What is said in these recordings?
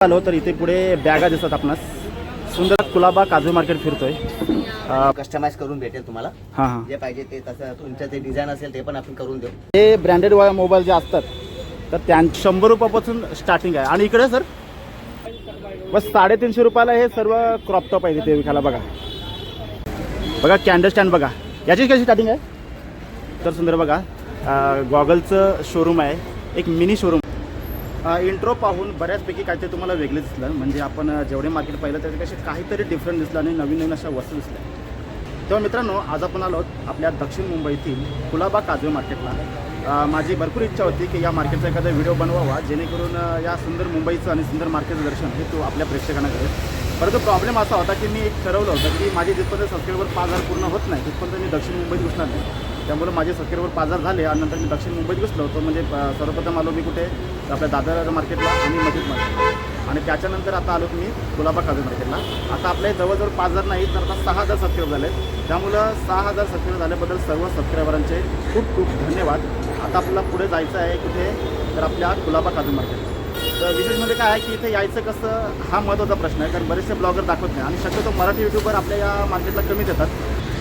आलो तर इथे पुढे बॅगा दिसतात आपणास. सुंदर कुलाबा काजू मार्केट फिरतोय. कस्टमाइज करून भेटेल तुम्हाला. हां हां, जे पाहिजे ते तसं तुमचं जे डिझाईन असेल ते पण आपण करून देऊ. हे ब्रँडेड मोबाईल जे असतात तर 100 रुपयापासून स्टार्टिंग आहे. आणि इकडे सर बस 350 रुपयाला हे सर्व क्रॉप टॉप आहे तिथे विकायला. बघा बघा कॅन्डल स्टँड बघा, याची कशी स्टार्टिंग आहे. तर सुंदर बघा गॉगलचं शोरूम आहे, एक मिनी शोरूम. इंट्रो पाहून बऱ्याचपैकी काहीतरी तुम्हाला वेगळे दिसलं. म्हणजे आपण जेवढे मार्केट पाहिलं त्याच्यापेक्षा काहीतरी डिफरंट दिसलं आणि नवीन नवीन अशा वस्तू दिसल्या. तेव्हा मित्रांनो, आज आपण आलो आपल्या दक्षिण मुंबईतील कुलाबा काजू मार्केटला. माझी भरपूर इच्छा होती की या मार्केटचा एखादा व्हिडिओ बनवावा, जेणेकरून या सुंदर मुंबईचं आणि सुंदर मार्केटचं दर्शन हे तो आपल्या प्रेक्षकांना करेल. परंतु प्रॉब्लेम असा होता की मी एक ठरवलं होतं की माझे जिथपर्यंत सबस्क्रायबर 5000 पूर्ण होत नाही तिथपर्यंत मी दक्षिण मुंबईत घुसणार नाही. त्यामुळे माझे सबस्क्रायबर 5000 झाले आणि नंतर मी दक्षिण मुंबईत घुसलो होतो. म्हणजे सर्वप्रथम आलो मी कुठे, आपल्या दादर मार्केटला आणि मस्जिद मार्केट, आणि त्याच्यानंतर आता आलो मी कुलाबा काजू मार्केटला. आता आपल्या जवळजवळ 5000 नाही तर आता 6000 सबस्क्रायबर झाले. त्यामुळं 6000 सबस्क्रायबर झाल्याबद्दल सर्व सबस्क्रायबरांचे खूप खूप धन्यवाद. आता आपल्याला पुढे जायचं आहे कुठे, तर आपल्या कुलाबा काजू मार्केट. तर विशेष म्हणजे काय आहे की इथे यायचं कसं हा महत्त्वाचा प्रश्न आहे. कारण बरेचसे ब्लॉगर दाखवत नाही आणि शक्यतो मराठी यूट्यूबर आपल्या या मार्केटला कमीच येतात.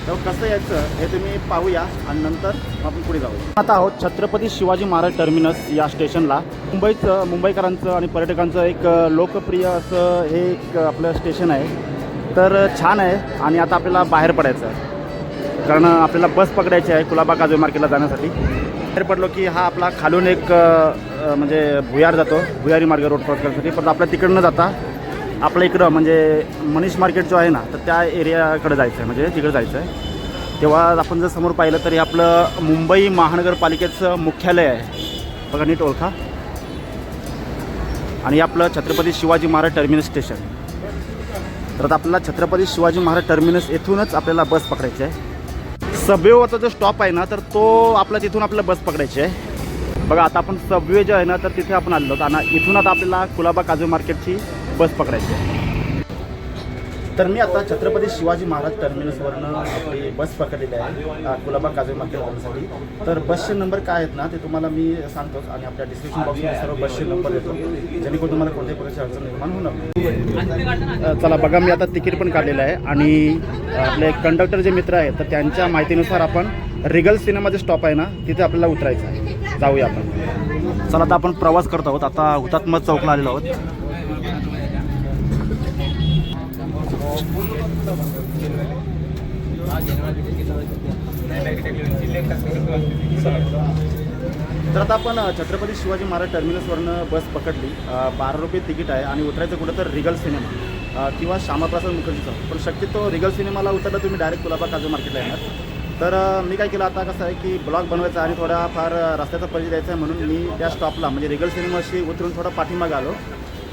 तेव्हा कसं यायचं हे तुम्ही पाहूया आणि नंतर आपण पुढे जाऊ. आता आहोत छत्रपती शिवाजी महाराज टर्मिनस या स्टेशनला. मुंबईकरांचं आणि पर्यटकांचं एक लोकप्रिय असं हे एक आपलं स्टेशन आहे. तर छान आहे. आणि आता आपल्याला बाहेर पडायचं आहे कारण आपल्याला बस पकडायची आहे कुलाबा काजू मार्केटला जाण्यासाठी. बाहेर पडलो की हा आपला खालून एक म्हणजे भुयार जातो, भुयारी मार्ग रोड क्रॉस करण्यासाठी. पण आपल्या तिकडं न जाता आपल्या इकडं म्हणजे मनीष मार्केट जो आहे ना, तर त्या एरियाकडे जायचं आहे, म्हणजे तिकडे जायचं आहे. तेव्हा आपण जर समोर पाहिलं तरी आपलं मुंबई महानगरपालिकेचं मुख्यालय आहे. बघा नीट ओळखा. आणि आपलं छत्रपती शिवाजी महाराज टर्मिनस स्टेशन. तर आता आपल्याला छत्रपती शिवाजी महाराज टर्मिनस येथूनच आपल्याला बस पकडायची आहे. सबवेवरचा जो स्टॉप आहे ना, तर तो आपला तिथून आपल्याला बस पकडायची आहे. बघा आता आपण सबवे जो आहे ना, तर तिथे आपण आलो आणि इथून आता आपल्याला कुलाबा काजू मार्केटची बस पकडायची आहे. तर मी आता छत्रपती शिवाजी महाराज टर्मिनसवरनं आपली बस पकडलेली आहे कुलाबा काजू मार्केट जाण्यासाठी. तर बसचे नंबर काय आहेत ना ते तुम्हाला मी सांगतोच आणि आपल्या डिस्क्रिप्शन बॉक्समध्ये सर्व बसचे नंबर देतो, जेणेकरून तुम्हाला कोणत्याही प्रकारची अडचण निर्माण होणार नाही. चला बघा, मी आता तिकीट पण काढलेलं आहे आणि आपले कंडक्टर जे मित्र आहेत तर त्यांच्या माहितीनुसार आपण रिगल सिनेमाचे स्टॉप आहे ना तिथे आपल्याला उतरायचं आहे. जाऊया आपण. चला आता आपण प्रवास करत आहोत. आता हुतात्मा चौकला आलेलो आहोत. तर आता आपण छत्रपती शिवाजी महाराज टर्मिनसवरनं बस पकडली. 12 रुपये तिकीट आहे आणि उतरायचं कुठं तर रिगल सिनेमा किंवा श्यामाप्रसाद मुखर्जीचा. पण शक्यतो रिगल सिनेमाला उतरलं तुम्ही डायरेक्ट कुलाबा काजू मार्केटला येणार. तर मी काय केलं आता कसं आहे की ब्लॉग बनवायचा आणि थोडाफार रस्त्याचा परिचय द्यायचा आहे म्हणून मी त्या स्टॉपला म्हणजे रिगल सिनेमाशी उतरून थोडा पाठीमागे आलो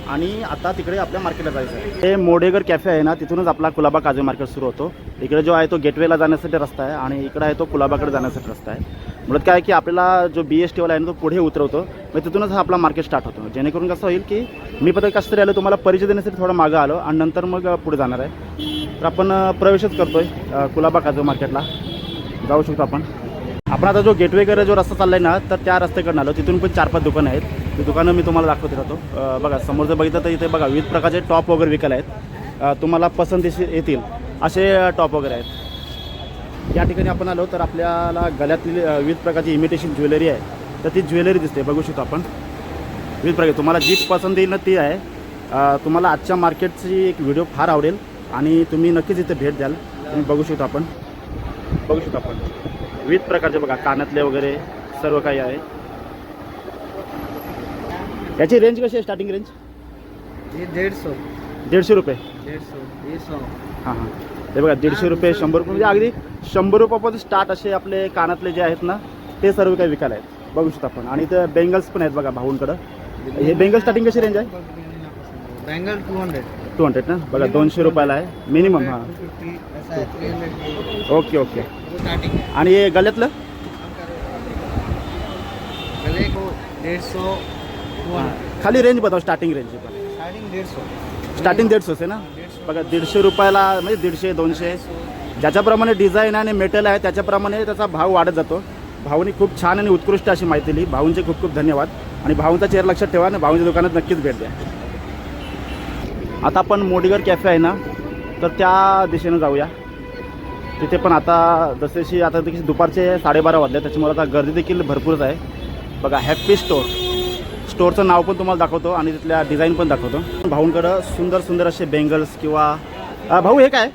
आणि आता तिकडे आपल्या मार्केटला जायचं आहे. हे मोडेगर कॅफे आहे ना, तिथूनच आपला कुलाबा काजू मार्केट सुरू होतो. इकडे जो आहे तो गेटवेला जाण्यासाठी रस्ता आहे आणि इकडे आहे तो कुलाबाकडे जाण्यासाठी रस्ता आहे. मुळात काय आहे की आपल्याला जो BSTवाला आहे ना तो पुढे उतरवतो, मग तिथूनच हा आपला मार्केट स्टार्ट होतो. जेणेकरून कसं होईल की मी पण कसं तरी आलो तुम्हाला परिचय देण्यासाठी थोडं मागं आलो आणि नंतर मग पुढे जाणार आहे. तर आपण प्रवेशच करतो आहे कुलाबा काजू मार्केटला. जाऊ शकतो आपण. आता जो गेटवे वगैरे जो रस्ता चालला आहे ना, तर त्या रस्त्याकडून आलो. तिथून पण 4-5 दुकानं आहेत. ती दुकानं मी तुम्हाला दाखवते राहतो. बघा समोर जर बघितलं तर इथे बघा विविध प्रकारचे टॉप वगैरे विकायला आहेत. तुम्हाला पसंतीशी येतील असे टॉप वगैरे आहेत. या ठिकाणी आपण आलो तर आपल्याला गळ्यातली विविध प्रकारची इमिटेशन ज्वेलरी आहे. तर ती ज्वेलरी दिसते, बघू शकतो आपण. विविध प्रकार तुम्हाला जी पसंत येईल ना ती आहे. तुम्हाला आजच्या मार्केटची एक व्हिडिओ फार आवडेल आणि तुम्ही नक्कीच इथे भेट द्याल. तुम्ही बघू शकतो आपण विविध प्रकारचे बघा कानातले वगैरे सर्व काही आहे. याची रेंज कशी आहे, स्टार्टिंग रेंज? हे 150 रुपये. 100 हां हां, ते बघा 150 रुपये, 100 रुपये, म्हणजे अगदी 100 रुपयापासून स्टार्ट असे आपले कानातले जे आहेत ना ते सर्व काही विकायला आहेत. बघू शकतो आपण. आणि इथं बेंगल्स पण आहेत बघा भाऊंकडं. हे बेंगल स्टार्टिंग कशी रेंज आहे? बेंगल 200 ना, बघा 200 रुपयाला आहे मिनिमम. हां ओके ओके. आणि हे गळ्यातलं? गले को 150 खाली रेंज बताओ, स्टार्टिंग रेंज पण. स्टार्टिंग 150 आहे ना. बघा 150 रुपयाला म्हणजे 150, 200 ज्याच्याप्रमाणे डिझाईन आणि मेटल आहे त्याच्याप्रमाणे त्याचा भाव वाढत जातो. भाऊनी खूप छान आणि उत्कृष्ट अशी माहिती दिली. भाऊंचे खूप खूप धन्यवाद. आणि भाऊंचा चेहरा लक्षात ठेवा आणि भाऊंच्या दुकानात नक्कीच भेट द्या. आता आपण मोडीगर कॅफे आहे ना, तर त्या दिशेनं जाऊया. तिथे पण आता जसेशी आता देखील दुपारचे 12:30 वाजले, त्याच्यामुळे आता गर्दी देखील भरपूरच आहे. बघा हॅप्पी स्टोअरचं नाव पण तुम्हाला दाखवतो आणि तिथल्या डिझाईन पण दाखवतो. भाऊंकडं सुंदर सुंदर असे बेंगल्स किंवा भाऊ हे काय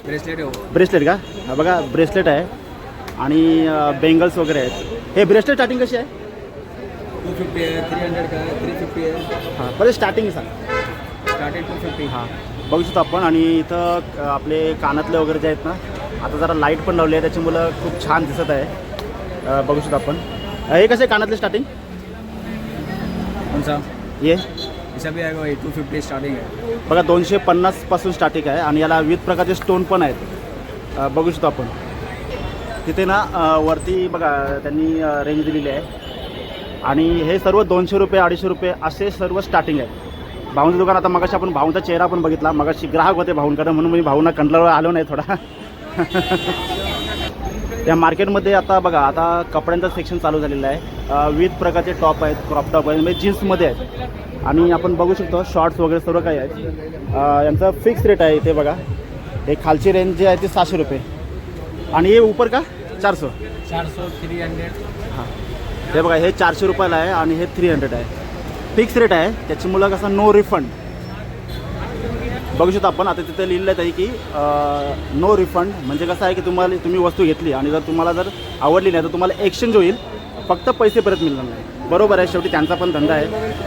ब्रेसलेट आहे हो. ब्रेसलेट का? हा बघा ब्रेसलेट आहे आणि बेंगल्स वगैरे आहेत. हे ब्रेसलेट स्टार्टिंग कशी आहे? 250 आहे, 300 का आहे, 350 आहे. हां पहिले स्टार्टिंग सांग. स्टार्टेड 250. हां बघू शकतो आपण. आणि इथं आपले कानातले वगैरे जे आहेत ना, आता जरा लाईट पण लावली आहे, त्याच्यामुळं खूप छान दिसत आहे. बघू शकतो आपण. हे कसे कानातले स्टार्टिंग? कौन सा? ये ऐसा भी आएगा वही 250 स्टार्टिंग है. बघा 250 पासून स्टार्टिंग आहे आणि याला विविध प्रकारचे स्टोन पण आहेत. बघू शकतो आपण. तिथे ना वरती बघा त्यांनी रेंज दिलेली आहे आणि हे सर्व 200 रुपये 250 रुपये असे सर्व स्टार्टिंग आहे. भाऊंचं दुकान आता मगाशी आपण भाऊंचा चेहरा पण बघितला. मगाशी ग्राहक होते भाऊंकडे, म्हणून मी भाऊंना कंटाळा आलो नाही थोडा. या मार्केटमध्ये आता बघा आता कपड्यांचं सेक्शन चालू झालेलं आहे. विविध प्रकारचे टॉप आहेत, क्रॉप टॉप आहेत, म्हणजे जीन्समध्ये आहेत आणि आपण बघू शकतो शॉर्ट्स वगैरे सर्व काही आहेत. यांचा फिक्स रेट आहे इथे बघा. हे खालची रेंज जी आहे ती 700 रुपये आणि हे ऊपर का 400. 400 300. हां हे बघा हे 400 रुपयाला आहे आणि हे 300 आहे. फिक्स रेट आहे, त्याच्यामुळं कसं नो रिफंड. बघू शकतो आपण. आता तिथे लिहिलं आहे की नो रिफंड म्हणजे कसं आहे की तुम्ही वस्तू घेतली आणि जर तुम्हाला जर आवडली नाही तर तुम्हाला एक्सचेंज होईल, फक्त पैसे परत मिळणार नाही. बरोबर आहे, शेवटी त्यांचा पण धंदा आहे.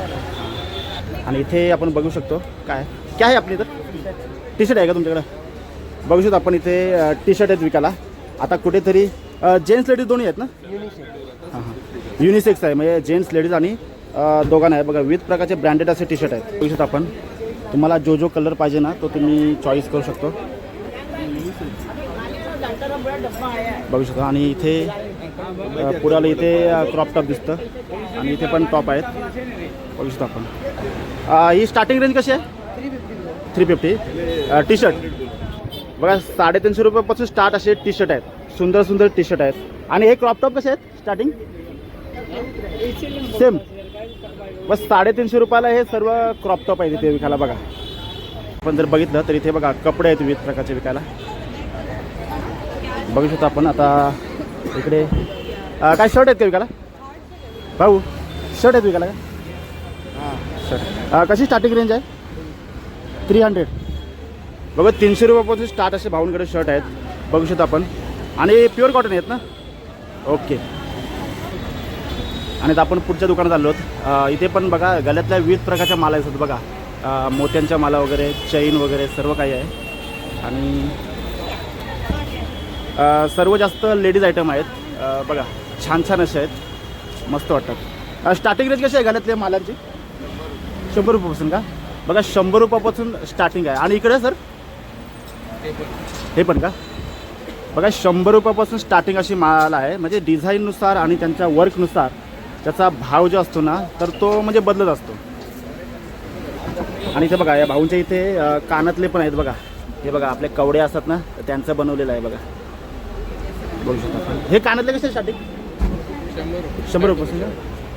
आणि इथे आपण बघू शकतो काय आहे आपली इथं टी शर्ट आहे का तुमच्याकडं? बघू शकतो आपण इथे टी शर्ट आहेत विकायला. आता कुठेतरी जेंट्स लेडीज दोन्ही आहेत ना? हां युनिसेक्स आहे, म्हणजे जेंट्स लेडीज आणि दोघांना आहे. बघा विविध प्रकारचे ब्रँडेड असे टी शर्ट आहेत. बघू शकतो आपण. तुम्हाला जो कलर पाहिजे ना तो तुम्ही चॉईस करू शकतो. बघू शकतो. आणि इथे पुढे आलं इथे क्रॉप टॉप दिसतं आणि इथे पण टॉप आहेत. बघू शकतो आपण. ही स्टार्टिंग रेंज कशी आहे? 350 टी शर्ट. बघा 350 रुपयापासून स्टार्ट असे टी शर्ट आहेत. सुंदर सुंदर टी शर्ट आहेत. आणि हे क्रॉप टॉप कसे आहेत स्टार्टिंग? सेम बस 350 रुपयाला हे सर्व क्रॉप टॉप आहे तिथे विकायला. बघा आपण जर बघितलं तर इथे बघा कपडे आहेत विविध प्रकारचे विकायला. बघू शकतो आपण. आता इकडे काय शर्ट आहेत का विकायला? भाऊ शर्ट आहेत विकायला का? हां शर्ट कशी स्टार्टिंग रेंज आहे? 300. बघा 300 रुपयापासून स्टार्ट असे भाऊंकडे शर्ट आहेत. बघू शकतो आपण. आणि प्युअर कॉटन आहेत ना? ओके. आणि आता आपण पुढच्या दुकानात आलो आहोत. इथे पण बघा गळ्यातल्या विविध प्रकारच्या माला असतात. बघा मोत्यांच्या माला वगैरे, चैन वगैरे सर्व काही आहे. आणि सर्व जास्त लेडीज आयटम आहेत. बघा छान छान असे आहेत, मस्त वाटतात. स्टार्टिंग रेंज कशी आहे गळ्यातल्या मालांची? 100 रुपयापासून का? बघा 100 रुपयापासून स्टार्टिंग आहे. आणि इकडे सर हे पण का? बघा 100 रुपयापासून स्टार्टिंग अशी माल आहे. म्हणजे डिझाईननुसार आणि त्यांच्या वर्कनुसार त्याचा भाव जो असतो ना तर तो म्हणजे बदलत असतो. आणि इथे बघा या भाऊंच्या इथे कानातले पण आहेत. बघा हे बघा आपले कवडे असतात ना तर त्यांचं बनवलेलं आहे. बघा बघू शकता आपण. हे कानातले कसे स्टार्टिंग? 100 रुपयापासून का?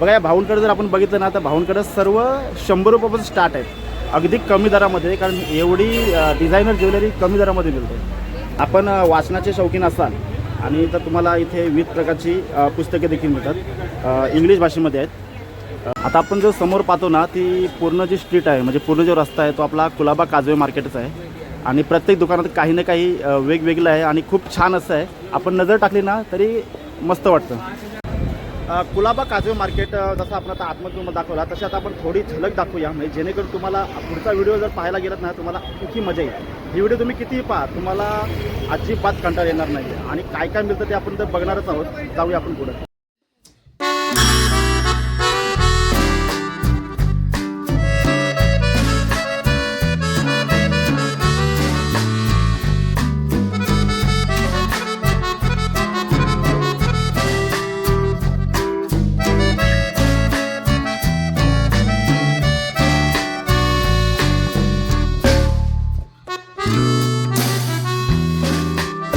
बघा या भाऊंकडे जर आपण बघितलं ना तर भाऊंकडे सर्व 100 रुपयापासून स्टार्ट आहेत, अगदी कमी दरामध्ये. कारण एवढी डिझायनर ज्वेलरी कमी दरामध्ये मिळते. आपण वाचनाचे शौकीन असाल आणि तर तुम्हाला इथे विविध प्रकारची पुस्तके देखील मिळतात, इंग्लिश भाषेमध्ये आहेत. आता आपण जो समोर पाहतो ना ती पूर्ण जी स्ट्रीट आहे, म्हणजे पूर्ण जो रस्ता आहे तो आपला कुलाबा काजवे मार्केटच आहे. आणि प्रत्येक दुकानात काही ना काही वेगवेगळं आहे आणि खूप छान असं आहे. आपण नजर टाकली ना तरी मस्त वाटतं. कुलाबा काजवे मार्केट जसं आपण आता आतमध्ये दाखवला तसे आता आपण थोडी झलक दाखवूया, म्हणजे जेणेकरून तुम्हाला पुढचा व्हिडिओ जर पाहायला गेलात ना तुम्हाला किती मजा येईल. ही व्हिडिओ तुम्ही कितीही पहा तुम्हाला अजिबात कंटाळा येणार नाही. आणि काय काय मिळतं ते आपण तर बघणारच आहोत. जाऊया आपण पुढे.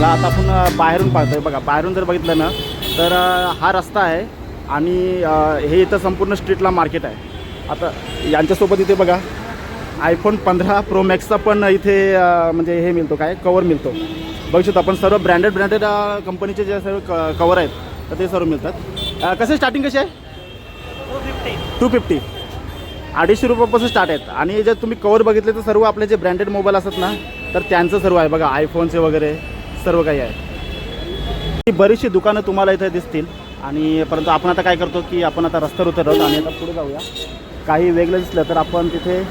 आता आपण बाहेरून पाहतोय. बघा बाहेरून जर बघितलं ना तर हा रस्ता आहे आणि हे इथं संपूर्ण स्ट्रीटला मार्केट आहे. आता यांच्यासोबत इथे बघा आयफोन 15 प्रो मॅक्सचा पण इथे म्हणजे हे मिळतो, काय कवर मिळतो. बघू शकतो आपण सर्व ब्रँडेड कंपनीचे जे सर्व कवर आहेत तर ते सर्व मिळतात. कसं स्टार्टिंग कशी आहे? 250 250 रुपयापासून स्टार्ट आहेत. आणि जर तुम्ही कवर बघितले तर सर्व आपले जे ब्रँडेड मोबाईल असतात ना तर त्यांचं सर्व आहे बघा, आयफोनचे वगैरे सर्व काही आहे. ही बरीचशी दुकानं तुम्हाला इथे दिसतील. आणि परंतु आपण आता काय करतो की आपण आता रस्त्यावर उतरलो आणि आता पुढे जाऊया. काही वेगळं दिसलं तर आपण तिथे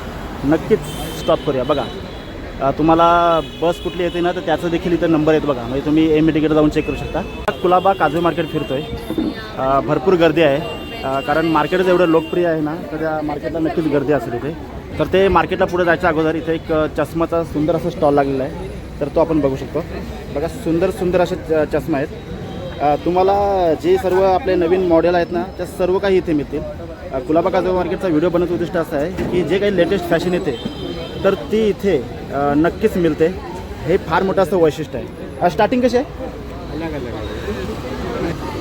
नक्कीच स्टॉप करूया. बघा तुम्हाला बस कुठली येते ना तर त्याचं देखील इथं नंबर आहेत बघा, म्हणजे तुम्ही एम तिकीट जाऊन चेक करू शकता. कुलाबा काजू मार्केट फिरतो आहे. भरपूर गर्दी आहे कारण मार्केट एवढं लोकप्रिय आहे ना तर त्या मार्केटला नक्कीच गर्दी असेल इथे. तर ते मार्केटला पुढे जायच्या अगोदर इथे एक चष्माचा सुंदर असं स्टॉल लागलेला आहे तर तो आपण बघू शकतो. बघा सुंदर असे चष्मा आहेत. तुम्हाला जे सर्व आपले नवीन मॉडेल आहेत ना त्या सर्व काही इथे मिळतील. कुलाबा काजू मार्केटचा व्हिडिओ बनवण्याचं उद्दिष्ट असं आहे की जे काही लेटेस्ट फॅशन येते तर ती इथे नक्कीच मिळते. हे फार मोठं असं वैशिष्ट्य आहे. स्टार्टिंग कशी आहे?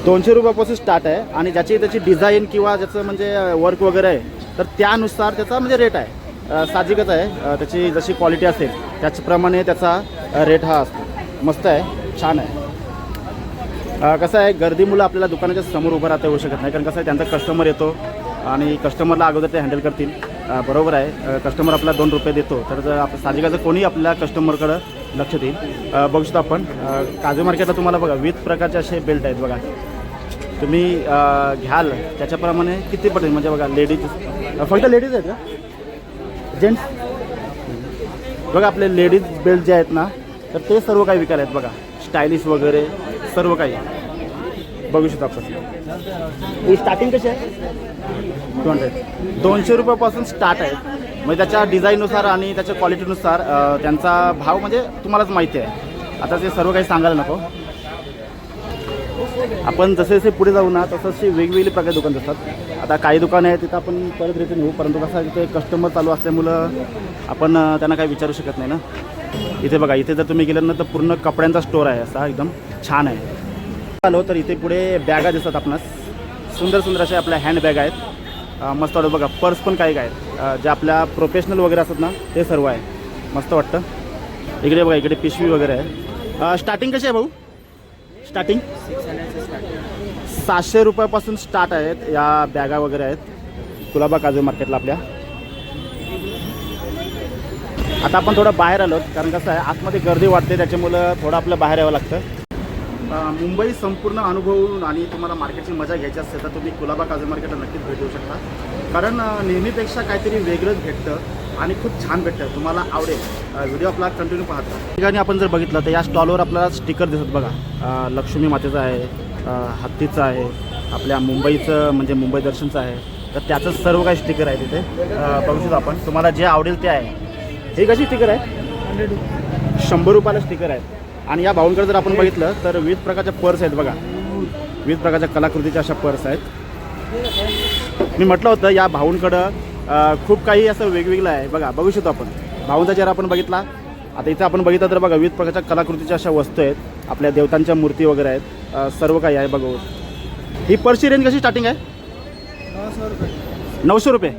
200 रुपयापासून स्टार्ट आहे आणि त्याची डिझाईन किंवा ज्याचं म्हणजे वर्क वगैरे आहे तर त्यानुसार त्याचा म्हणजे रेट आहे. साहजिकच आहे, त्याची जशी क्वालिटी असेल त्याचप्रमाणे त्याचा रेट हा असतो. मस्त आहे, छान आहे. कसं आहे गर्दीमुळे आपल्याला दुकानाच्या समोर उभं राहता येऊ शकत नाही कारण कसं आहे त्यांचा कस्टमर येतो आणि कस्टमरला अगोदर ते हँडल करतील. बरोबर आहे, कस्टमर आपला 2 रुपये देतो तर साहजिकच कोणी आपल्या कस्टमरकडं लक्ष देईल. बघू शकतो आपण काजू मार्केटला तुम्हाला बघा विविध प्रकारचे असे बेल्ट आहेत बघा. तुम्ही घ्याल त्याच्याप्रमाणे किती पडेल म्हणजे बघा लेडीज, फक्त लेडीज आहेत का? जेंट्स बघा आपले लेडीज बेल्ट जे आहेत ना तर ते सर्व काही विकायला आहेत बघा, स्टायलिश वगैरे सर्व काही बघू शकतो आपण. ही स्टार्टिंग कशी आहे? 200 रुपयापासून स्टार्ट आहे. म्हणजे त्याच्या डिझाईननुसार आणि त्याच्या क्वालिटीनुसार त्यांचा भाव म्हणजे तुम्हालाच माहिती आहे. आता ते सर्व काही सांगायला नको. आपण जसे पुढे जाऊ ना तसे वेगवेगळे प्रकारचे दुकान असतात. आता काही दुकानं आहेत तिथं आपण परत रिटर्न येऊ, परंतु कसं आहे तिथे कस्टमर चालू असल्यामुळं आपण त्यांना काही विचारू शकत नाही ना. इथे बघा, इथे जर तुम्ही गेलं ना तर पूर्ण कपड्यांचा स्टोर आहे, असा एकदम छान आहे. आलो तर इथे पुढे बॅगा दिसतात आपणास, सुंदर असे आपल्या हँडबॅग आहेत. मस्त वाटतं बघा. पर्स पण काही आहेत जे आपल्या प्रोफेशनल वगैरे असतात ना ते सर्व आहे, मस्त वाटतं. इकडे बघा, इकडे पिशवी वगैरे आहे. स्टार्टिंग कशी आहे भाऊ? स्टार्टिंग 700 रुपयापासून स्टार्ट आहेत या बॅगा वगैरे आहेत कुलाबा काजू मार्केटला आपल्या. आता आपण थोडं बाहेर आलो कारण कसं आहे आतमध्ये गर्दी वाटते त्याच्यामुळं थोडं आपलं बाहेर यावं लागतं. मुंबई संपूर्ण अनुभवून आणि तुम्हाला मार्केटची मजा घ्यायची असेल तर तुम्ही कुलाबा काजू मार्केटला नक्कीच भेट देऊ शकता कारण नेहमीपेक्षा काहीतरी वेगळंच भेटतं आणि खूप छान भेटतं, तुम्हाला आवडेल. व्हिडिओ आपला कंटिन्यू पाहता. ठिकाणी आपण जर बघितलं तर या स्टॉलवर आपल्याला स्टिकर दिसत बघा. लक्ष्मी मातेचं आहे, हत्तीचं आहे, आपल्या मुंबईचं म्हणजे मुंबई दर्शनचं आहे तर त्याचं सर्व काही स्टिकर आहे तिथे. बघू शकतो आपण, तुम्हाला जे आवडेल ते आहे. हे कशी स्टिकर आहे? 100 रुपयाला स्टिकर आहे. आणि या भाऊंकडे जर आपण बघितलं तर विविध प्रकारच्या पर्स आहेत बघा, विविध प्रकारच्या कलाकृतीच्या अशा पर्स आहेत. मी म्हटलं होतं या भाऊंकडं खूप काही असं वेगवेगळं आहे बघा. बघू शकतो आपण भाऊंचा चेहरा आपण बघितला. आता इथं आपण बघितलं तर बघा विविध प्रकारच्या कलाकृतीच्या अशा वस्तू आहेत, आपल्या देवतांच्या मूर्ती वगैरे आहेत, सर्व काही आहे बघू. ही पर्सची रेंज कशी स्टार्टिंग आहे? 900 रुपये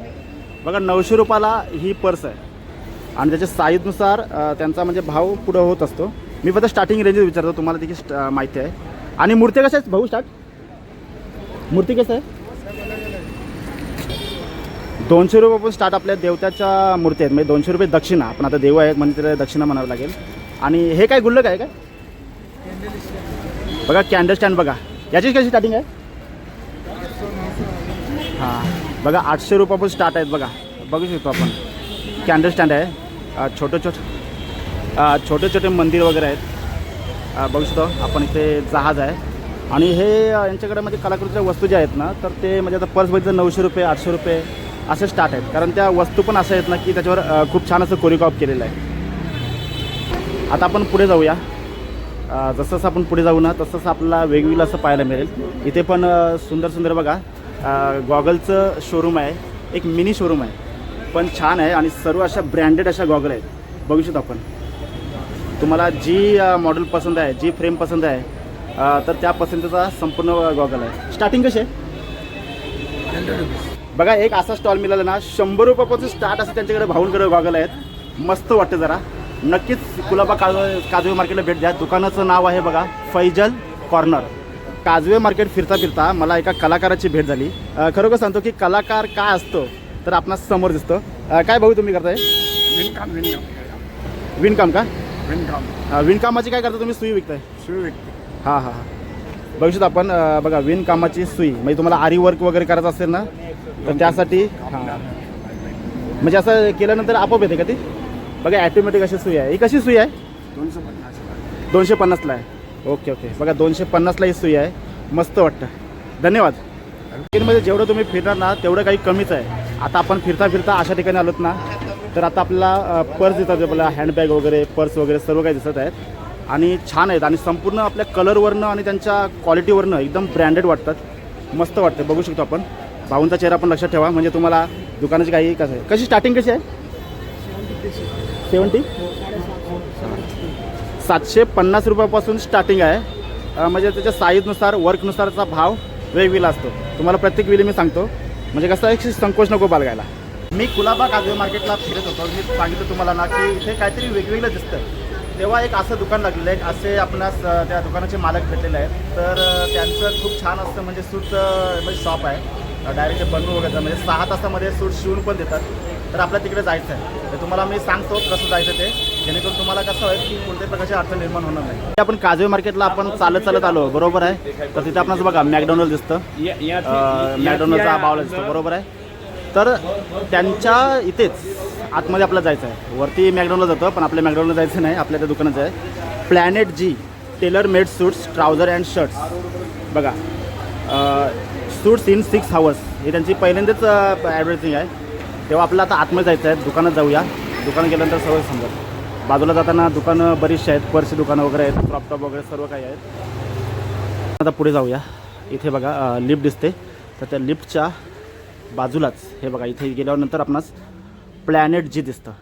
बघा. 900 रुपयाला ही पर्स आहे आणि त्याच्या साईजनुसार त्यांचा म्हणजे भाव पुढं होत असतो. मी फक्त स्टार्टिंग रेंज विचारतो, तुम्हाला त्याची माहिती आहे. आणि मूर्ती कशा आहेत भाऊ? स्टार्ट मूर्ती कसं आहे? 200 रुपयापासून स्टार्ट आपल्या देवताच्या मूर्ती आहेत, म्हणजे 200 रुपये दक्षिणा. आपण आता देव आहेत म्हणजे त्याला दक्षिणा म्हणावं लागेल. आणि हे काय गुल्लक आहे काय बघा? कॅन्डल स्टँड बघा, याची कशी स्टार्टिंग आहे? हां बघा 800 रुपयापासून स्टार्ट आहेत बघा. बघू शकतो आपण कॅन्डल स्टँड आहे. छोटे छोटे मंदिर वगैरे आहेत. बघू शकतो आपण इथे जहाज आहे. आणि हे यांच्याकडे म्हणजे कलाकृतीच्या वस्तू ज्या आहेत ना तर ते म्हणजे आता पर्स बघितलं 900 रुपये 800 रुपये असे स्टार्ट आहेत कारण त्या वस्तू पण अशा आहेत ना की त्याच्यावर खूप छान असं कोरिओग्राफ केलेलं आहे. आता आपण पुढे जाऊया. जसं आपण पुढे जाऊ ना तसंच आपल्याला वेगवेगळं असं पाहायला मिळेल. इथे पण सुंदर बघा गॉगलचं शोरूम आहे, एक मिनी शोरूम आहे पण छान आहे आणि सर्व अशा ब्रँडेड अशा गॉगल आहेत. बघू शकतो आपण, तुम्हाला जी मॉडेल पसंत आहे, जी फ्रेम पसंत आहे तर त्या पसंतीचा संपूर्ण गॉगल आहे. स्टार्टिंग कशी आहे? बघा एक असा स्टॉल मिळाला ना 100 रुपयापासून स्टार्ट असं त्यांच्याकडे भाऊंकडे गॉगल आहेत. मस्त वाटतं जरा. नक्कीच कुलाबा काजवे मार्केटला भेट द्या. दुकानाचं नाव आहे बघा फैजल कॉर्नर. काजवे मार्केट फिरता फिरता मला एका कलाकाराची भेट झाली. खरोखर सांगतो की कलाकार काय असतो तर आपणास समोर दिसतो. काय भाऊ तुम्ही करताय? विणकाम का? विणकामाची काय करता तुम्ही? सुई विकताय? हां हां हां. बघू शकतो आपण बघा विणकामाची सुई म्हणजे तुम्हाला आरी वर्क वगैरे करायचं असेल ना तर त्यासाठी हां म्हणजे असं केल्यानंतर आपोआप येते का ती? बघा ॲटोमॅटिक अशी सुई आहे. ही कशी सुई आहे? 250ला आहे. Okay okay. बघा 250ला ही सुई आहे. मस्त वाटतं. धन्यवाद. मार्केटमध्ये जेवढं तुम्ही फिरणार ना तेवढं काही कमीच आहे. आता आपण फिरता फिरता अशा ठिकाणी आलोत ना तर आता आपल्याला पर्स दिसतात. आपल्याला हँडबॅग वगैरे पर्स वगैरे सर्व काही दिसत आहेत आणि छान आहेत आणि संपूर्ण आपल्या कलरवरनं आणि त्यांच्या क्वालिटीवरनं एकदम ब्रँडेड वाटतात. मस्त वाटतं. बघू शकतो आपण. भाऊंचा चेहरा पण लक्षात ठेवा म्हणजे तुम्हाला दुकानाची काही कसं आहे. कशी स्टार्टिंग कशी आहे? 70 750 रुपयापासून स्टार्टिंग आहे. म्हणजे त्याच्या साईजनुसार वर्कनुसारचा भाव वेगवेगळा असतो. तुम्हाला प्रत्येक वेळी मी सांगतो म्हणजे कसं आहे संकोच नको बाळगायला. मी कुलाबा काजवे मार्केटला फिरत होतो. मी सांगितलं तुम्हाला ना की इथे काहीतरी वेगवेगळं दिसतं. तेव्हा एक असं दुकान लागलेलं आहे. असे आपणास त्या दुकानाचे मालक भेटलेले आहेत. तर त्यांचं खूप छान असतं म्हणजे सूटचं म्हणजे शॉप आहे. डायरेक्ट बनवून वगैरे म्हणजे 6 तासामध्ये सूट शिवून पण देतात. तर आपल्या तिकडे जायचं आहे तर तुम्हाला मी सांगतो कसं जायचं ते जेणेकरून तुम्हाला कसं होईल की कोणत्याही प्रकारची अडचण निर्माण होणार नाही. आपण काजवे मार्केटला आपण चालत चालत आलो बरोबर आहे. तर तिथे आपणास बघा मॅकडॉनल्ड दिसतं. मॅकडॉनल्डचा बावला दिसतो बरोबर आहे. तर त्यांच्या इथेच आतमध्ये आपल्याला जायचं आहे. वरती मॅकडॉनल्ड जातं पण आपल्या मॅकडॉनल्ड जायचं नाही. आपल्या त्या दुकानाचं आहे Planet G tailor made suits trouser and shirts. बघा सूट्स इन 6 hours हे त्यांची पहिल्यांदाच ॲडव्हर्टायझिंग आहे. तेव्हा आपल्याला आता आतमध्ये जायचं आहे. दुकानात जाऊया. दुकानात गेल्यानंतर सर्व समजा बाजूला जाताना दुकानं बरीचशी आहेत. पर्सची दुकानं वगैरे आहेत. क्रॉपटॉप वगैरे सर्व काही आहेत. आता पुढे जाऊया. इथे बघा लिफ्ट दिसते. तर त्या लिफ्टच्या बाजूलाच हे बघा इथे गेल्यानंतर आपणास प्लॅनेट जी दिसतं.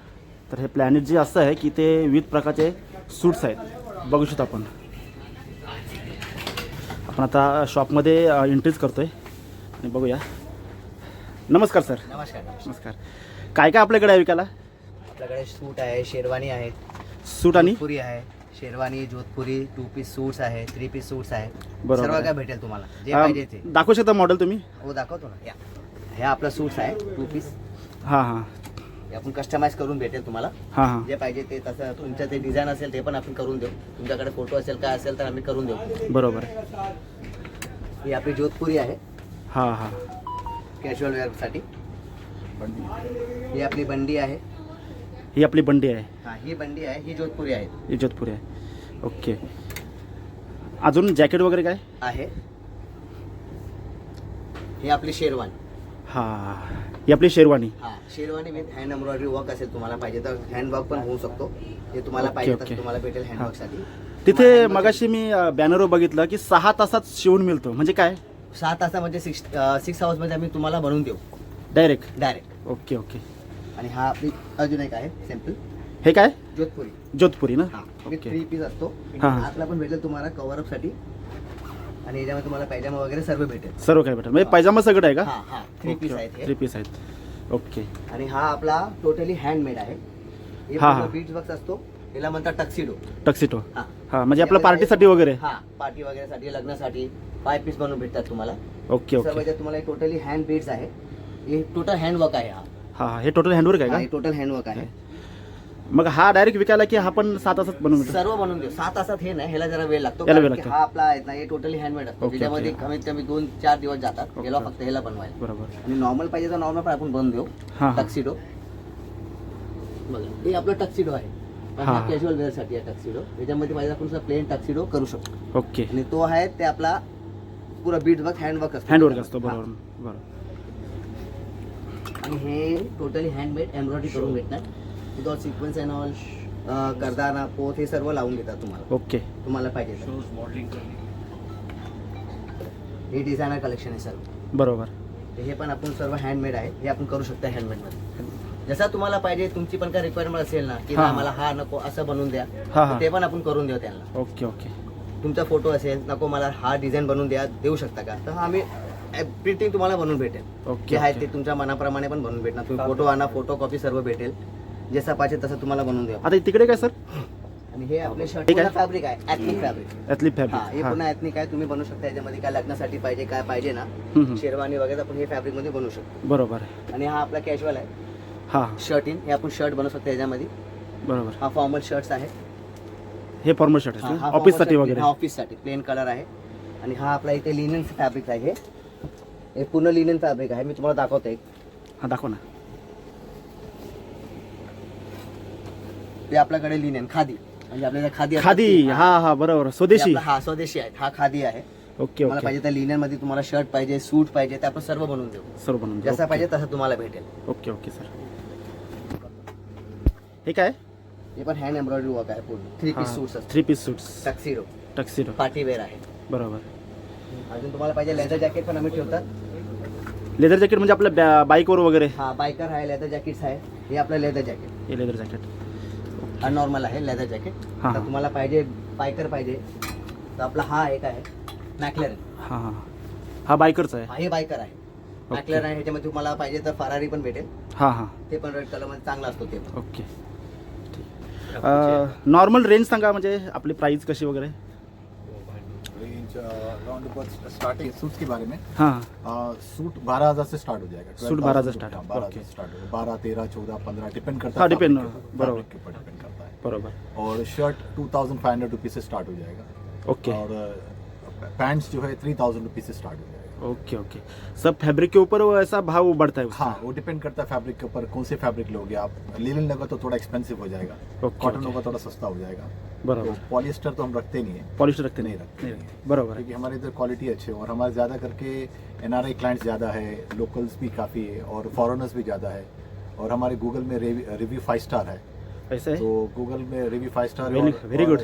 तर हे प्लॅनेट जी असं आहे की ते विविध प्रकारचे सूट्स आहेत. बघू शकतो आपण. आपण आता शॉपमध्ये एंट्रीज करतो आहे आणि बघूया. नमस्कार सर. नमस्कार. नमस्कार. काय काय आपल्याकडे आहे विकायला? आपल्याकडे सूट आहे, शेरवानी आहे, सूट आणि जोधपुरी आहे, शेरवानी, जोधपुरी, 2 पीस सूट्स आहे, 3 पीस सूट्स आहे. बरोबर सर्व आहे. काय भेटेल तुम्हाला जे पाहिजे ते. दाखवू शकता मॉडेल तुम्ही? हो दाखवतो ना. या हे आपला सूट्स आहे 2 पीस. हां हां हे आपण कस्टमाइज करून भेटेल तुम्हाला. हां हां जे पाहिजे ते तसं तुमचं ते डिझाईन असेल ते पण आपण करून देऊ. तुमच्याकडे फोटो असेल काय असेल तर आम्ही करून देऊ. बरोबर आहे. ही आपली जोधपुरी आहे हां हां कॅज्युअल वेअरसाठी. ही आपली बंडी आहे. ही आपली बंडी आहे. हां ही बंडी आहे. ही जोधपुरी आहे. ही जोधपुरी आहे. ओके. अजून जॅकेट वगैरे काय आहे. ही आपली शेरवानी. हां ही आपली शेरवानी. हां sherwani with hand embroidery work असेल तुम्हाला पाहिजे तर हँड वर्क पण होऊ शकतो. हे तुम्हाला पाहिजे ओके. तर तुम्हाला भेटेल हँड वर्कसाठी. तिथे मगाशी मी बॅनरवर बघितलं की 6 तासात शिवून मिळतो म्हणजे काय? 6 तासामध्ये 6 आवर्समध्ये आम्ही तुम्हाला बनवून देऊ डायरेक्ट. ओके. ओके. आणि हा आपली अजून एक आहे सॅम्पल हे काय? जोधपुरी. जोधपुरी ना? हा विथ ओके. 3 पीस असतो. हां. आतला पण भेटेल तुम्हाला कव्हर अप साठी आणि याच्यामध्ये तुम्हाला पायजामा वगैरे सर्व भेटेल. सर्व काय भेटेल म्हणजे पायजामा सगळं आहे का? हा हा 3 पीस आहेत 3 हे. पीस आहेत. ओके. आणि हा आपला टोटली हँडमेड आहे. हे हा, हा. बीट्स वर्क असतो. याला म्हणतात टक्सिडो. टक्सिटो. हा हां म्हणजे आपल्या पार्टीसाठी वगैरे. हा पार्टी वगैरेसाठी लग्नासाठी 5 पीस बनवून भेटतात तुम्हाला. ओके सर्व ओके. ज्यात तुम्हाला टोटली हँड बीड्स आहे. हे टोटल हँडवर्क आहे. हा हां हे टोटल हँडवर्क आहे हा, का? हे टोटल हँडवर्क आहे. मग हा डायरेक्ट विकायला की हा पण 7 तासात बनवून भेटेल? सर्व बनवून देऊ. 7 तासात हे नाही, ह्याला जरा वेळ लागतो. याला वेळ कारण की लागतो. हा आपला आहे ना हे टोटली हँडमेड असतो. ओके, त्याच्यामध्ये ओके. कमीत कमी 2-4 दिवस जातात. ओके. याला फक्त ह्याला बनवायला. बरोबर. आणि नॉर्मल पाहिजे तर नॉर्मल पण आपण बनवून देऊ. हां हां. टक्सिडो बघा हे आपलं टक्सिडो आहे. पण हा. हा कॅज्युअल वेअर साठी आहे टक्सिडो. याच्यामध्ये पाहिजे आपण प्लेन टक्सिडो करू शकतो. ओके. आणि तो आहे ते आपला पुरा बीट वर्क हँडवर्क असतो. हँडवर्क असतो. हा. बरोबर बरोबर. आणि हे टोटली हँडमेड एम्ब्रॉयडरी करून भेटणार. विदाउट सिक्वेन्स अँड ऑल करदाना पोत हे सर्व लावून देतात तुम्हाला. ओके. तुम्हाला पाहिजे तर. हे डिझायनर कलेक्शन आहे सर्व. बरोबर. हे पण आपण सर्व हँडमेड आहे. हे आपण करू शकता हँडमेडमध्ये. जसा तुम्हाला पाहिजे तुमची पण काय रिक्वायरमेंट असेल ना की हा. आम्हाला हा नको असं बनवून द्या हा, हा. तर ते पण आपण करून देऊ त्यांना. Okay okay. तुमचा फोटो असेल नको मला हा डिझाईन बनवून द्या देऊ शकता का तर आम्ही प्रिंटिंग तुम्हाला बनवून भेटेल. ओके, जे आहे ओके. ते तुमच्या मनाप्रमाणे पण बनवून भेटणार. तुम्ही फोटो आणा, फोटो कॉपी सर्व भेटेल. जसं पाहिजे तसं तुम्हाला बनवून देऊ. आता तिकडे काय सर? आणि हे आपले शर्ट ठीक आहे. पूर्ण फॅब्रिक आहे, ॲथनिक फॅब्रिक. ॲथलीट हा, फॅब्रिक. हे हां. पुन्हा ॲथनिक आहे. तुम्ही बनवू शकता याच्यामध्ये काय लग्नासाठी पाहिजे, काय पाहिजे ना, शेरवानी वगैरे आपण हे फॅब्रिक मध्ये बनवू शकतो. बरोबर. आणि हा आपला कॅज्युअल आहे, हां, शर्ट इन. हे आपण शर्ट बनवू शकतो याच्यामध्ये. बरोबर. हा फॉर्मल शर्ट्स आहे. हे फॉर्मल शर्ट हा, आहे हा ऑफिससाठी formal वगैरे. shirt, हा ऑफिससाठी प्लेन कलर आहे. आणि हा आपला इथे लिनन फॅब्रिक आहे. हे पूर्ण लिनन फॅब्रिक आहे. मी तुम्हाला दाखवतो एक. हां, दाखव ना. ते आपल्याकडे लिनन खादी, म्हणजे आपल्याला खादी असतात खादी. ती. हां हां, बरोबर. ते स्वदेशी. आपला- हा स्वदेशी आहे. हा खादी आहे. ओके तुम्हाला ओके. पाहिजे तर लिनन मध्ये तुम्हाला शर्ट पाहिजे, सूट पाहिजे, ते आपण सर्व बनवून देऊ. सर्व बनवून द्या. जसं ओके. पाहिजे तसं तुम्हाला भेटेल. Okay okay sir. हे काय? हे पण हँड एम्ब्रॉयडरी वर्क आहे पूर्ण. 3 पीस सूट्स असतात. 3 piece suits. Tuxedo tuxedo. Party wear आहे. बरोबर. अजून तुम्हाला पाहिजे लेदर जॅकेट पण आम्ही ठेवतात. लेदर जॅकेट म्हणजे आपल्या बाईकवर वगैरे. हा बायकर आहे, लेदर जॅकेट्स आहे. हे आपलं लेदर जॅकेट. हे लेदर जॅकेट. हा नॉर्मल आहे लेदर जॅकेट. हा, तर हा. तुम्हाला पाहिजे बायकर पाहिजे तर आपला हा एक आहे मॅकलर. हां हां. हा बाईकरचा आहे. हा हे बायकर आहे. मॅकलर आहे. ह्याच्यामध्ये तुम्हाला पाहिजे तर फरारी पण भेटेल. हां हां. ते पण रेड कलर मध्ये चांगला असतो ते पण. ओके. नॉर्मल रेंज सांगा, म्हणजे आपली प्राइस कशी वगैरे. Range round about starting suits के बारे में हां. सूट 12,000 से स्टार्ट हो जाएगा. Suit 12,000 start. 12,000 ओके. से स्टार्ट होगा. 12, 13, 14, 15 डिपेंड करता हाँ, है. depend, fabric के ऊपर, बराबर. fabric के ऊपर डिपेंड करता है. बरोबर. और शर्ट 2,500 रुपीज से स्टार्ट हो जाएगा. ओके और पैंट्स जो है 3,000 रुपीज से स्टार्ट हो जाएगा. Okay okay. सब फैब्रिक के ऊपर वो ऐसा भाव बढ़ता है उसका? हाँ, वो डिपेंड करता है फैब्रिक के ऊपर. कौन से फैब्रिक लोगे आप. लिनन लगा तो थोड़ा एक्सपेंसिव हो जाएगा. Okay, cotton okay. होगा थोड़ा सस्ता हो जाएगा. बरोबर. तो पॉलिएस्टर तो हम रखते नहीं है, पॉलिश रखते नहीं नहीं रखते. नहीं रखते. बरोबर है. क्योंकि हमारे इधर क्वालिटी अच्छी है और हमारे ज़्यादा करके एनआरआई क्लाइंट्स ज़्यादा है, लोकल्स भी काफ़ी है और फॉरेनर्स भी ज़्यादा है. और हमारे गूगल में रिव्यू 5 स्टार है. ऐसा है. तो गूगल में review 5 star Very good.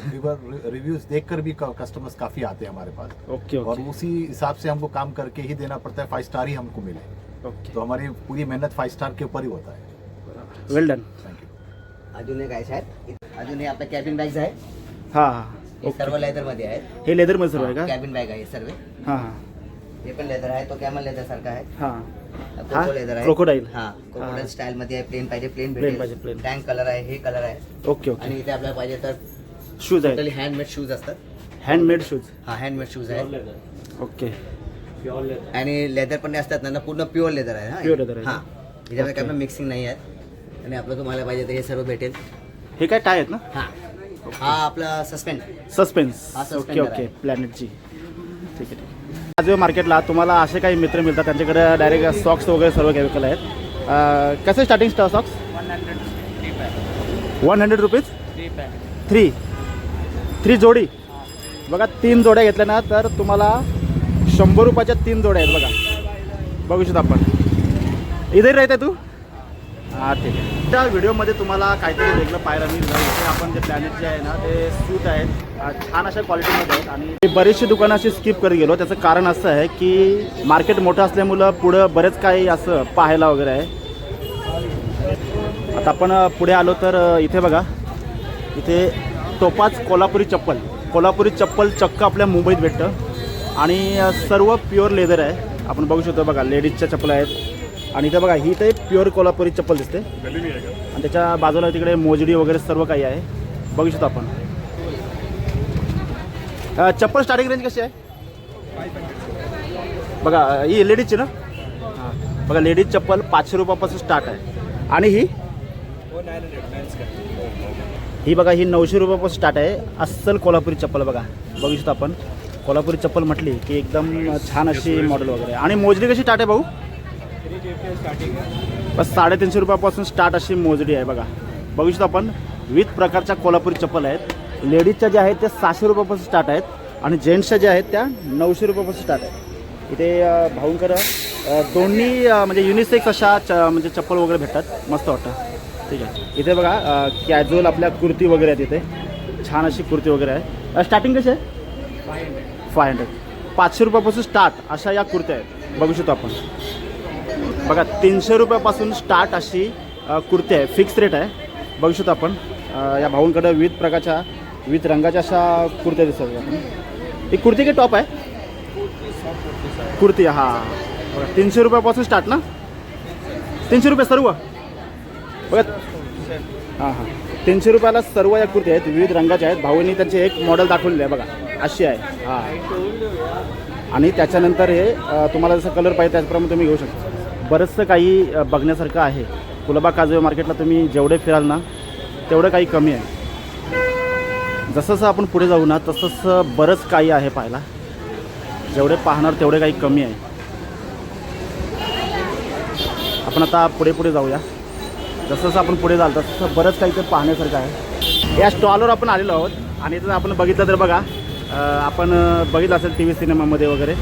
Reviews देखकर भी कस्टमर्स काफ़ी आते हैं हमारे पास. ओके और ओके उसी हिसाब से हमको काम करके ही देना पड़ता है. 5 स्टार ही हमको मिले. ओके. तो हमारी पूरी मेहनत 5 स्टार के ऊपर ही होता है. वेल डन. Thank you. अजून एक आहे साहेब. अजून हे आपल्या कॅबिन बॅग्स आहे. हां हां. हे सर्व लेदर मध्ये आहेत. हे लेदर मध्ये सर्व आहे का? कॅबिन बॅग आहे सर्व. हां हां हे पण लेदर आहे. तो कॅमल लेदर सारखा आहे. हां. कोको लेदर आहे. क्रोकोडाईल. हा क्रोकोडाईल हा. स्टाईल मध्ये आहे. प्लेन पाहिजे प्लेन Plain भेटेल. पाहिजे, plain. टँक कलर आहे. हे कलर आहे. Okay okay. आणि इथे आपल्याला पाहिजे तर शूज टोटली आहेत. हँडमेड शूज असतात. Handmade shoes. हा हँडमेड शूज आहे. ओके. आणि लेदर पण असतात ना, पूर्ण प्युअर लेदर आहे. Pure leather आहे. हा याच्यामध्ये काय पण मिक्सिंग नाही आहे. आणि आपलं तुम्हाला पाहिजे तर हे सर्व भेटेल. हे काय टाय आहेत ना? हा हा आपला सस्पेंड. सस्पेन्स. हा, ओके suspender ओके. आहे. प्लॅनेटची. ठीक आहे ठीक आहे. आज मार्केटला तुम्हाला असे काही मित्र मिळतात, त्यांच्याकडे डायरेक्ट सॉक्स वगैरे सर्व केमिकल आहेत. कसे स्टार्टिंग सॉक्स? 100 रुपीज. 3 जोडी. बघा 3 जोड्या घेतल्या ना तर तुम्हाला 100 रुपयाच्या 3 जोड्या आहेत. बघा बघू शकता आपण. इथे राहते तू? हां ठीक आहे. त्या व्हिडिओमध्ये तुम्हाला काहीतरी वेगळं पाहायला मिळेल. इथे आपण जे प्लॅनेट जे आहे ना ते सूट आहेत, छान अशा क्वालिटीमध्ये आहेत. आणि बरीचशी दुकानं अशी स्किप करत गेलो. त्याचं कारण असं आहे की मार्केट मोठं असल्यामुळं पुढं बरेच काही असं पाहायला वगैरे आहे. आता आपण पुढे आलो तर इथे बघा, इथे तोपाच कोल्हापुरी चप्पल. कोल्हापुरी चप्पल चक्क आपल्या मुंबईत भेटतं आणि सर्व प्युअर लेदर आहे. आपण बघू शकतो बघा, लेडीजच्या चप्पल आहेत. आणि इथे बघा, ही ते प्युअर कोल्हापुरी चप्पल दिसते आणि त्याच्या बाजूला तिकडे मोजडी वगैरे सर्व काही आहे. बघू शकतो आपण. चप्पल स्टार्टिंग रेंज कशी आहे बघा. ही लेडीजची ना? हां बघा, लेडीज चप्पल 500 रुपयापासून स्टार्ट आहे. आणि ही बघा, ही 900 रुपयापासून स्टार्ट आहे. अस्सल कोल्हापुरी चप्पल बघा. बघू शकतो आपण. कोल्हापुरी चप्पल म्हटली की एकदम छान अशी मॉडेल वगैरे. आणि मोजडी कशी स्टार्ट आहे भाऊ? बस 350 रुपयापासून स्टार्ट अशी मोजडी आहे बघा. बघू शकतो आपण. विविध प्रकारच्या कोल्हापुरी चप्पल आहेत. लेडीजच्या ज्या आहेत त्या 600 रुपयापासून स्टार्ट आहेत आणि जेंट्सच्या ज्या आहेत त्या 900 रुपयापासून स्टार्ट आहेत. इथे भाऊंकर दोन्ही म्हणजे युनिसेक्स अशा म्हणजे चप्पल वगैरे भेटतात. मस्त वाटतं. ठीक आहे. इथे बघा कॅज्युअल आपल्या कुर्ती वगैरे आहेत. इथे छान अशी कुर्ती वगैरे आहे. स्टार्टिंग कशी आहे? 500. 500 रुपयापासून स्टार्ट अशा या कुर्त्या आहेत. बघू शकतो आपण. बघा 300 रुपयापासून स्टार्ट अशी कुर्ती आहे. फिक्स रेट आहे. बघू शकतो आपण. या भाऊंकडे विविध प्रकारच्या विविध रंगाच्या अशा कुर्त्या दिसतात. ही कुर्ती की टॉप आहे? कुर्ती हां बघा 300 रुपयापासून स्टार्ट ना 300 रुपये सर्व बघा हां हां 300 रुपयाला सर्व या कुर्ती आहेत विविध रंगाच्या आहेत. भाऊंनी त्यांचे एक मॉडेल दाखवलेली आहे बघा अशी आहे हां. आणि त्याच्यानंतर हे तुम्हाला जसं कलर पाहिजे त्याचप्रमाणे तुम्ही घेऊ शकता. बरंचसं काही बघण्यासारखं आहे. कुलाबा काजवे मार्केटला तुम्ही जेवढे फिराल ना तेवढं काही कमी आहे. जसं जसं आपण पुढे जाऊ ना तसंच बरंच काही आहे पाहायला. जेवढे पाहणार तेवढे काही कमी आहे. आपण आता पुढे पुढे जाऊया. जसं जसं आपण पुढे जाल तसं बरंच काही ते पाहण्यासारखं आहे. या स्टॉलवर आपण आलेलो आहोत आणि इथं आपण बघितलं तर बघा आपण बघितलं असेल टी व्ही सिनेमामध्ये वगैरे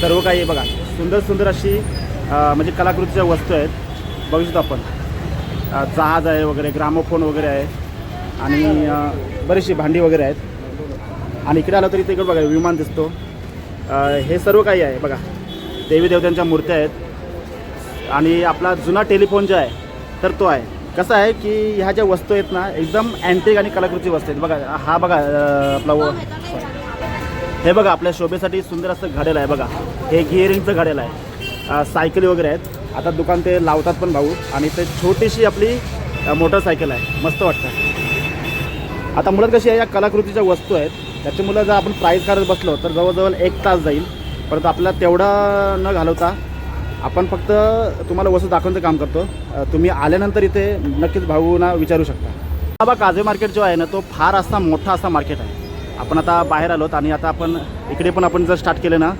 सर्व काही बघा सुंदर सुंदर अशी म्हणजे कलाकृतीच्या वस्तू आहेत. बघू शकतो आपण जहाज आहे वगैरे ग्रामोफोन वगैरे आहे आणि बरीचशी भांडी वगैरे आहेत. आणि इकडे आलं तरी तिकडे बघा विमान दिसतो. हे सर्व काही आहे बघा देवी देवतांच्या मूर्त्या आहेत. आणि आपला जुना टेलिफोन जो आहे तर तो आहे. कसं आहे की ह्या ज्या वस्तू आहेत ना एकदम अँटिक आणि कलाकृती वस्तू आहेत. बघा हा बघा आपला हे बघा आपल्या शोभेसाठी सुंदर असं घडेल आहे बघा. हे गिअरिंगचं घडेल आहे. सायकली वगैरे आहेत. आता दुकान ते लावतात पण भाऊ. आणि ते छोटीशी आपली मोटरसायकल आहे मस्त वाटतं. आता मुळात कशी आहे या कलाकृतीच्या वस्तू आहेत त्याच्यामुळं जर आपण प्राईस काढत बसलो तर जवळजवळ 1 तास जाईल. परंतु आपल्याला तेवढा न घालवता आपण फक्त तुम्हाला वस्तू दाखवण्याचं काम करतो. तुम्ही आल्यानंतर इथे नक्कीच भाऊंना विचारू शकता. बाबा काजवे मार्केट जो आहे ना तो फार असा मोठा असा मार्केट आहे. आपण आता बाहेर आलोत आणि आता आपण इकडे पण आपण जर स्टार्ट केलं ना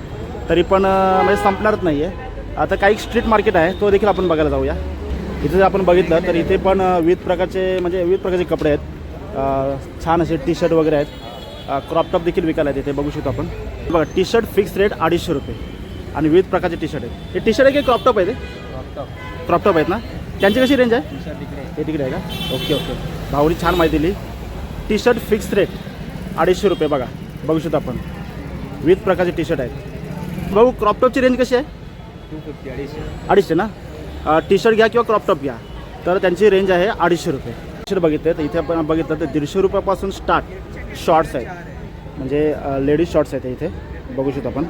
तरी पण म्हणजे संपणारच नाही आहे. आता काही स्ट्रीट मार्केट आहे तो देखील आपण बघायला जाऊया. इथे जर आपण बघितलं तर इथे पण विविध प्रकारचे कपडे आहेत. छान असे टी शर्ट वगैरे आहेत. क्रॉपटॉप देखील विकायला आहेत इथे बघू शकतो आपण. बघा टी शर्ट फिक्स रेट 250 रुपये आणि विविध प्रकारचे टी शर्ट आहेत. हे टी शर्ट आहे की क्रॉपटॉप आहे ते क्रॉपटॉप आहेत ना. त्यांची कशी रेंज आहे हे तिकडे आहे का ओके ओके. भाऊनी छान माहिती दिली. टी शर्ट फिक्स रेट 250 रुपये बघा बघू शकतो आपण. विविध प्रकारचे टी शर्ट आहेत. भाऊ क्रॉपटॉपची रेंज कशी आहे 250 ना. टी शर्ट घ्या किंवा क्रॉपटॉप घ्या तर त्यांची रेंज आहे 250 रुपये. टी शर्ट बघितले तर इथे आपण बघितलं तर 150 रुपयापासून स्टार्ट शॉर्ट्स आहेत म्हणजे लेडीज शॉर्ट्स आहेत इथे बघू शकतो आपण.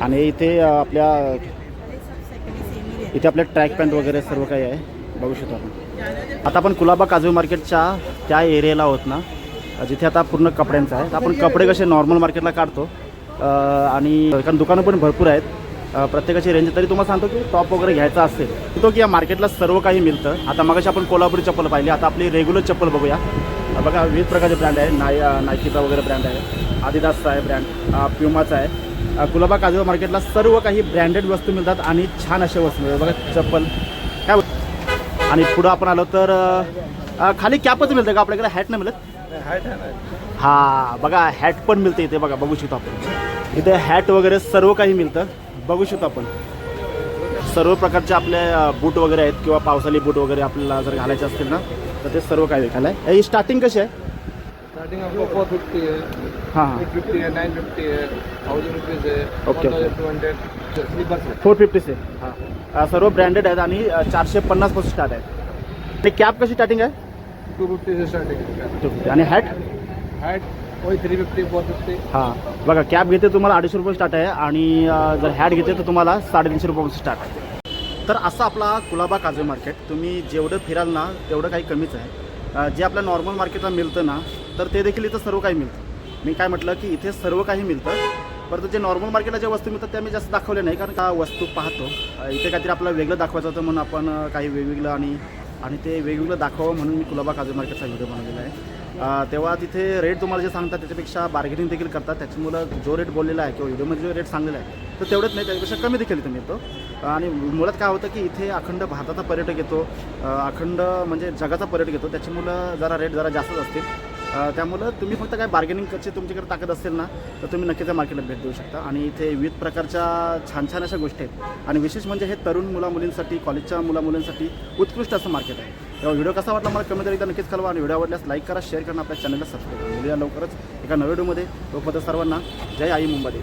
आणि इथे आपल्या ट्रॅक पॅन्ट वगैरे सर्व काही आहे बघू शकतो आपण. आता आपण कुलाबा काजवे मार्केटच्या त्या एरियाला आहोत ना जिथे आता पूर्ण कपड्यांचं आहे. आपण कपडे कसे नॉर्मल मार्केटला काढतो आणि कारण दुकानं पण भरपूर आहेत. प्रत्येकाची रेंज तरी तुम्हाला सांगतो की टॉप वगैरे घ्यायचा असेल तो की या मार्केटला सर्व काही मिळतं. आता मगाशी आपण कोल्हापुरी चप्पल पाहिली. आता आपली रेग्युलर चप्पल बघूया. बघा विविध प्रकारचे ब्रँड आहे. नायकीचा वगैरे ब्रँड आहे. आदिदासचा आहे ब्रँड. प्युमाचा आहे. कुलाबा काजवे मार्केटला सर्व काही ब्रँडेड वस्तू मिळतात आणि छान अशा वस्तू मिळतात बघा चप्पल काय. आणि पुढं आपण आलो तर खाली कॅपच मिळतं का आपल्याकडे हॅट नाही मिळत. हां बघा हॅट पण मिळते इथे बघा बघू शकतो आपण. इथे हॅट वगैरे सर्व काही मिळतं बघू शकतो आपण. सर्व प्रकारचे आपले बूट वगैरे आहेत किंवा पावसाळी बूट वगैरे आपल्याला जर घालायचे असतील ना तर ते सर्व काही विकायला आहे. ही स्टार्टिंग कशी आहे. स्टार्टिंग आपको 450 है, हाँ 850 है, 950 है, 1000 रुपीज़ है, ओके, ओके. 1200 स्लीपर्स है. 450 से हाँ सर्व ब्रँडेड आहेत आणि 450 पासून स्टार्ट आहे. ते कॅप कशी स्टार्टिंग आहे 250 से स्टार्टिंग है. 250 आणि हॅट हाइट वही 350 450. हां बघा कॅप घेते तुम्हाला 250 रुपये स्टार्ट आहे आणि जर हॅट घेते तर तुम्हाला 350 रुपयापासून स्टार्ट आहे. तर असा आपला कुलाबा काजवे मार्केट. तुम्ही जेवढं फिराल ना तेवढं काही कमीच आहे. जे आपल्या नॉर्मल मार्केटला मिळतं ना तर ते देखील इथं सर्व काही मिळतं. मी काय म्हटलं की इथे सर्व काही मिळतं परंतु जे नॉर्मल मार्केटला ज्या वस्तू मिळतात त्या मी जास्त दाखवल्या नाही कारण का वस्तू पाहतो इथे काहीतरी आपल्याला वेगळं दाखवायचं होतं म्हणून आपण काही वेगवेगळं आणि ते वेगवेगळं दाखवावं म्हणून मी कुलाबा काजवे मार्केटचा व्हिडिओ बनवलेला आहे. तेव्हा तिथे रेट तुम्हाला जे सांगतात त्याच्यापेक्षा बार्गेनिंग देखील करतात. त्याच्यामुळं जो रेट बोललेला आहे किंवा व्हिडिओमध्ये जो रेट सांगलेला आहे तर तेवढंच नाही त्याच्यापेक्षा कमी देखील इथे मिळतो. आणि मुळात काय होतं की इथे अखंड भारताचा पर्यटक येतो अखंड म्हणजे जगाचा पर्यटक येतो त्याच्यामुळं जरा रेट जरा जास्तच असतील. त्यामुळं तुम्ही फक्त काय बार्गेनिंगची तुमच्याकडे ताकद असेल ना तर तुम्ही नक्कीच त्या मार्केटला भेट देऊ शकता. आणि इथे विविध प्रकारच्या छान छान अशा गोष्टी आहेत आणि विशेष म्हणजे हे तरुण मुलामुलींसाठी कॉलेजच्या मुलामुलींसाठी उत्कृष्ट असं मार्केट आहे. तेव्हा व्हिडिओ कसा वाटला मला कमेंट एकदा नक्कीच कळवा आणि व्हिडिओ आवडल्यास लाईक करा शेअर करा आपल्या चॅनलला सबस्क्राईब करा. मिळूया लवकरच एका नव्या व्हिडिओमध्ये. तोपर्यंत सर्वांना जय आई मुंबई.